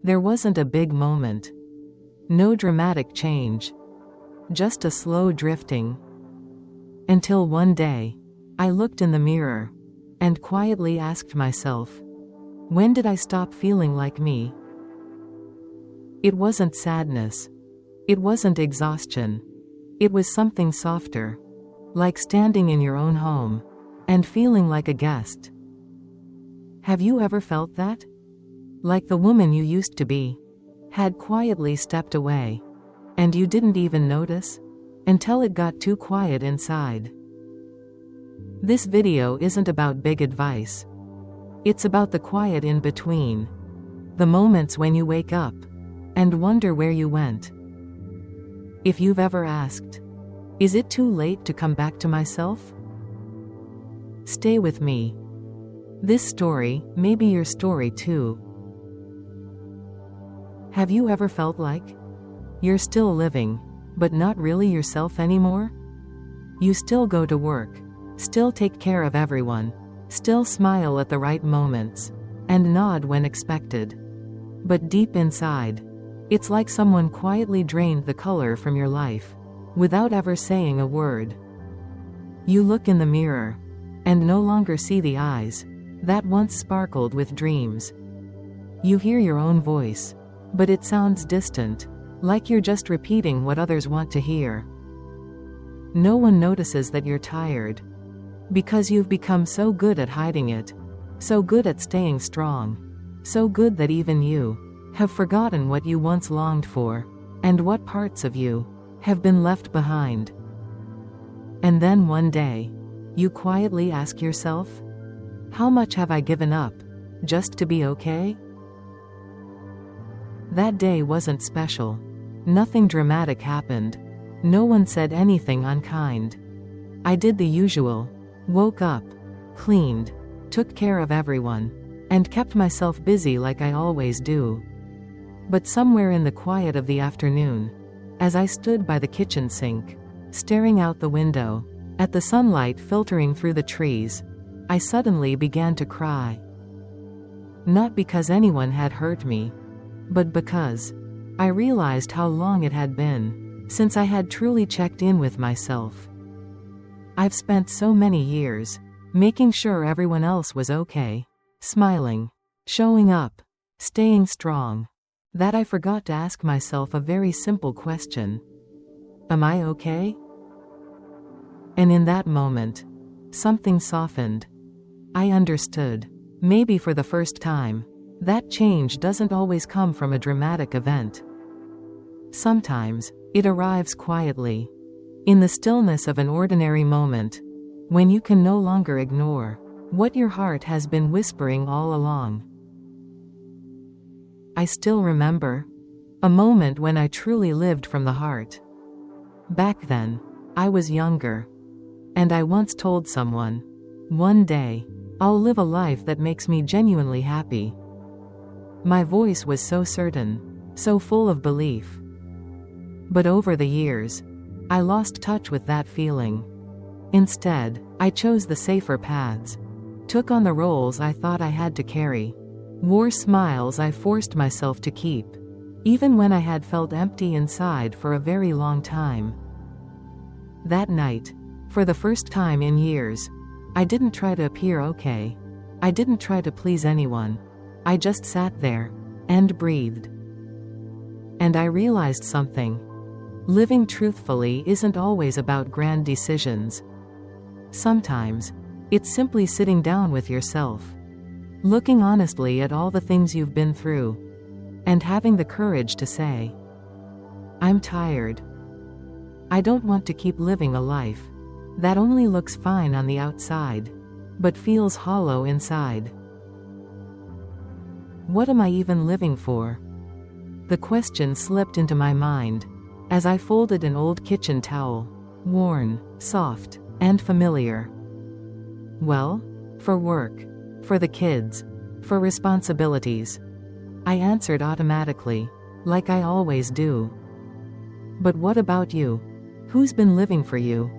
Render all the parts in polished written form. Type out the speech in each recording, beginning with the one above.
There wasn't a big moment. No dramatic change. Just a slow drifting. Until one day, I looked in the mirror and quietly asked myself, when did I stop feeling like me? It wasn't sadness. It wasn't exhaustion. It was something softer, like standing in your own home and feeling like a guest. Have you ever felt that? Like the woman you used to be had quietly stepped away, and you didn't even notice until it got too quiet inside. This video isn't about big advice. It's about the quiet in between, the moments when you wake up and wonder where you went. If you've ever asked, is it too late to come back to myself? Stay with me. This story may be your story too. Have you ever felt like you're still living, but not really yourself anymore? You still go to work, still take care of everyone, still smile at the right moments, and nod when expected. But deep inside, it's like someone quietly drained the color from your life, without ever saying a word. You look in the mirror, and no longer see the eyes that once sparkled with dreams. You hear your own voice, but it sounds distant, like you're just repeating what others want to hear. No one notices that you're tired, because you've become so good at hiding it, so good at staying strong, so good that even you have forgotten what you once longed for, and what parts of you have been left behind. And then one day, you quietly ask yourself, how much have I given up, just to be okay? That day wasn't special. Nothing dramatic happened. No one said anything unkind. I did the usual. Woke up, cleaned, took care of everyone, and kept myself busy like I always do. But somewhere in the quiet of the afternoon, as I stood by the kitchen sink, staring out the window, at the sunlight filtering through the trees, I suddenly began to cry. Not because anyone had hurt me, but because I realized how long it had been since I had truly checked in with myself. I've spent so many years making sure everyone else was okay, smiling, showing up, staying strong, that I forgot to ask myself a very simple question. Am I okay? And in that moment, something softened. I understood, maybe for the first time, that change doesn't always come from a dramatic event. Sometimes, it arrives quietly, in the stillness of an ordinary moment, when you can no longer ignore what your heart has been whispering all along. I still remember a moment when I truly lived from the heart. Back then, I was younger, and I once told someone, one day, I'll live a life that makes me genuinely happy. My voice was so certain, so full of belief. But over the years, I lost touch with that feeling. Instead, I chose the safer paths, took on the roles I thought I had to carry, wore smiles I forced myself to keep, even when I had felt empty inside for a very long time. That night, for the first time in years, I didn't try to appear okay. I didn't try to please anyone. I just sat there and breathed. And I realized something. Living truthfully isn't always about grand decisions. Sometimes, it's simply sitting down with yourself, looking honestly at all the things you've been through, and having the courage to say, I'm tired. I don't want to keep living a life that only looks fine on the outside, but feels hollow inside. What am I even living for? The question slipped into my mind as I folded an old kitchen towel, worn, soft, and familiar. Well, for work, for the kids, for responsibilities. I answered automatically, like I always do. But what about you? Who's been living for you?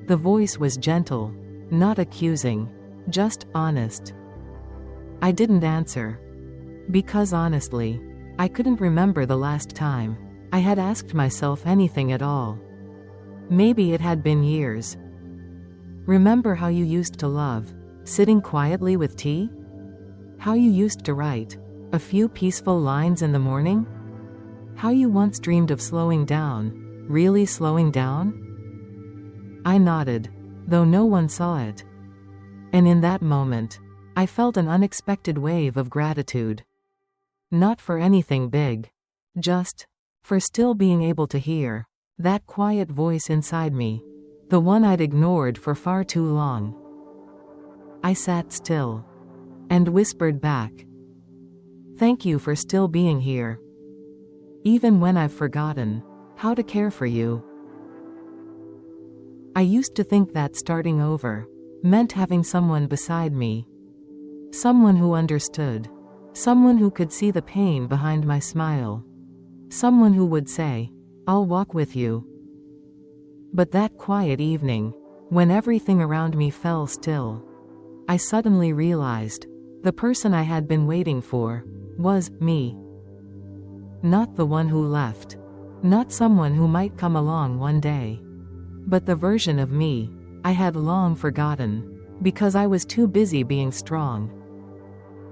The voice was gentle, not accusing, just honest. I didn't answer, because honestly, I couldn't remember the last time I had asked myself anything at all. Maybe it had been years. Remember how you used to love sitting quietly with tea? How you used to write a few peaceful lines in the morning? How you once dreamed of slowing down, really slowing down? I nodded, though no one saw it. And in that moment, I felt an unexpected wave of gratitude. Not for anything big, just for still being able to hear that quiet voice inside me, the one I'd ignored for far too long. I sat still and whispered back, "Thank you for still being here, even when I've forgotten how to care for you." I used to think that starting over meant having someone beside me, someone who understood, someone who could see the pain behind my smile, someone who would say, "I'll walk with you." But that quiet evening, when everything around me fell still, I suddenly realized the person I had been waiting for was me. Not the one who left, not someone who might come along one day, but the version of me I had long forgotten because I was too busy being strong.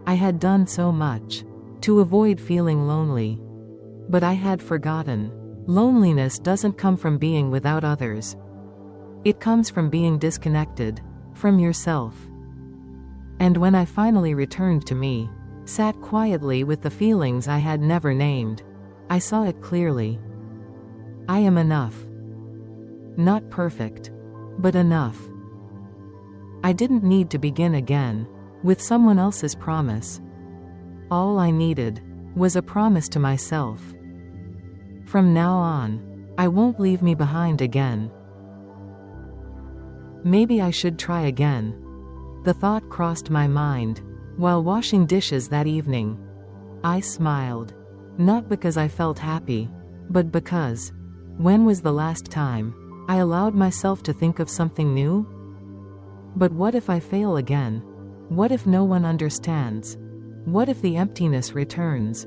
I had done so much to avoid feeling lonely, but I had forgotten loneliness doesn't come from being without others. It comes from being disconnected from yourself. And when I finally returned to me, sat quietly with the feelings I had never named, I saw it clearly. I am enough. Not perfect, but enough. I didn't need to begin again with someone else's promise. All I needed was a promise to myself. From now on, I won't leave me behind again. Maybe I should try again. The thought crossed my mind while washing dishes that evening. I smiled, not because I felt happy, but because, when was the last time I allowed myself to think of something new? But what if I fail again? What if no one understands? What if the emptiness returns?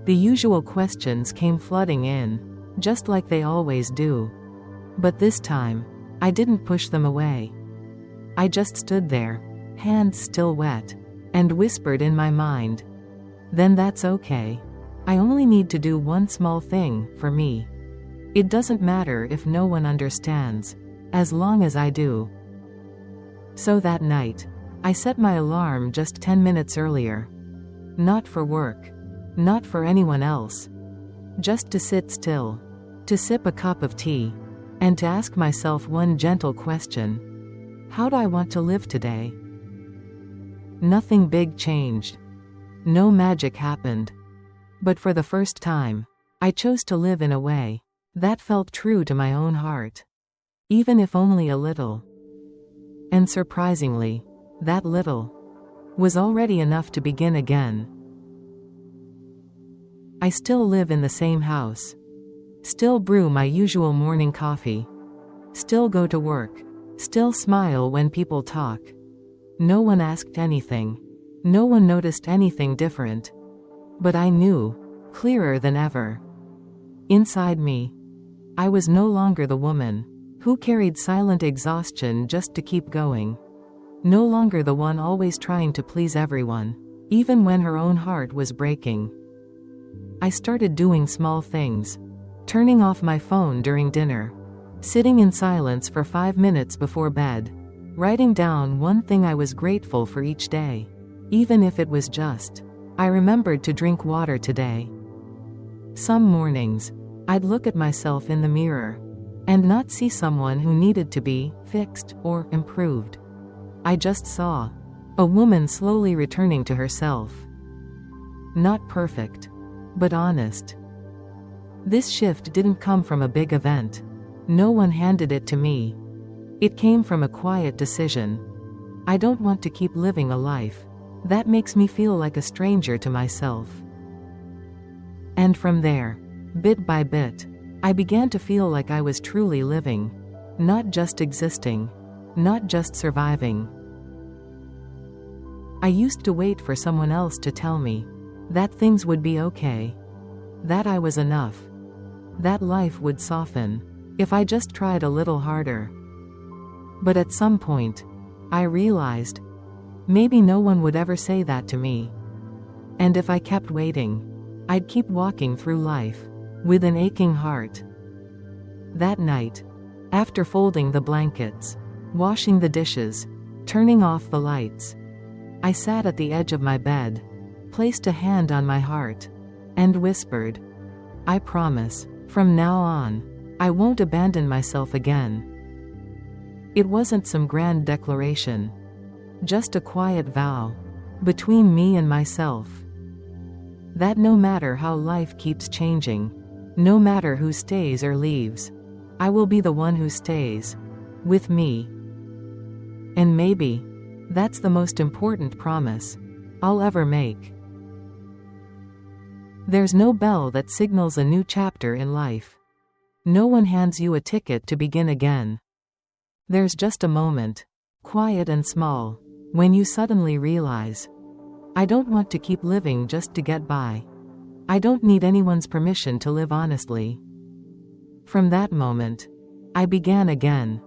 The usual questions came flooding in, just like they always do. But this time, I didn't push them away. I just stood there, hands still wet, and whispered in my mind, "Then that's okay. I only need to do one small thing for me. It doesn't matter if no one understands, as long as I do." So that night, I set my alarm just 10 minutes earlier. Not for work, not for anyone else. Just to sit still, to sip a cup of tea, and to ask myself one gentle question. How do I want to live today? Nothing big changed. No magic happened. But for the first time, I chose to live in a way that felt true to my own heart. Even if only a little. And surprisingly, that little was already enough to begin again. I still live in the same house. Still brew my usual morning coffee. Still go to work. Still smile when people talk. No one asked anything. No one noticed anything different. But I knew, clearer than ever. Inside me, I was no longer the woman who carried silent exhaustion just to keep going. No longer the one always trying to please everyone, even when her own heart was breaking. I started doing small things. Turning off my phone during dinner. Sitting in silence for 5 minutes before bed. Writing down one thing I was grateful for each day. Even if it was just, I remembered to drink water today. Some mornings, I'd look at myself in the mirror and not see someone who needed to be fixed or improved. I just saw a woman slowly returning to herself. Not perfect, but honest. This shift didn't come from a big event. No one handed it to me. It came from a quiet decision. I don't want to keep living a life that makes me feel like a stranger to myself. And from there, bit by bit, I began to feel like I was truly living, not just existing, not just surviving. I used to wait for someone else to tell me that things would be okay, that I was enough, that life would soften if I just tried a little harder. But at some point, I realized, maybe no one would ever say that to me. And if I kept waiting, I'd keep walking through life with an aching heart. That night, after folding the blankets, washing the dishes, turning off the lights, I sat at the edge of my bed, placed a hand on my heart, and whispered, I promise, from now on, I won't abandon myself again. It wasn't some grand declaration, just a quiet vow, between me and myself, that no matter how life keeps changing, no matter who stays or leaves, I will be the one who stays, with me. And maybe, that's the most important promise I'll ever make. There's no bell that signals a new chapter in life. No one hands you a ticket to begin again. There's just a moment, quiet and small, when you suddenly realize, I don't want to keep living just to get by. I don't need anyone's permission to live honestly. From that moment, I began again.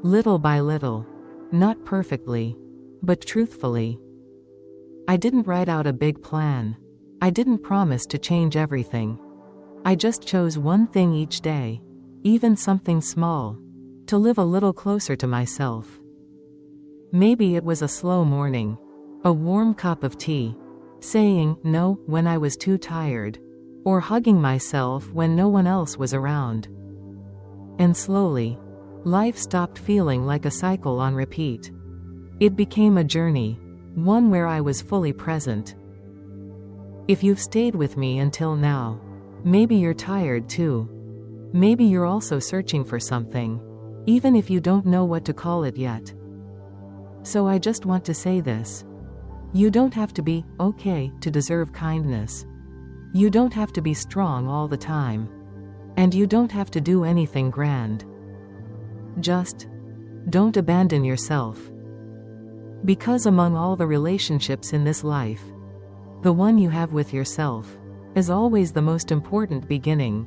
Little by little. Not perfectly, but truthfully. I didn't write out a big plan. I didn't promise to change everything. I just chose one thing each day, even something small, to live a little closer to myself. Maybe it was a slow morning, a warm cup of tea, saying no when I was too tired, or hugging myself when no one else was around. And slowly, life stopped feeling like a cycle on repeat. It became a journey, one where I was fully present. If you've stayed with me until now, maybe you're tired too. Maybe you're also searching for something, even if you don't know what to call it yet. So I just want to say this. You don't have to be okay to deserve kindness. You don't have to be strong all the time. And you don't have to do anything grand. Just don't abandon yourself. Because among all the relationships in this life, the one you have with yourself is always the most important beginning.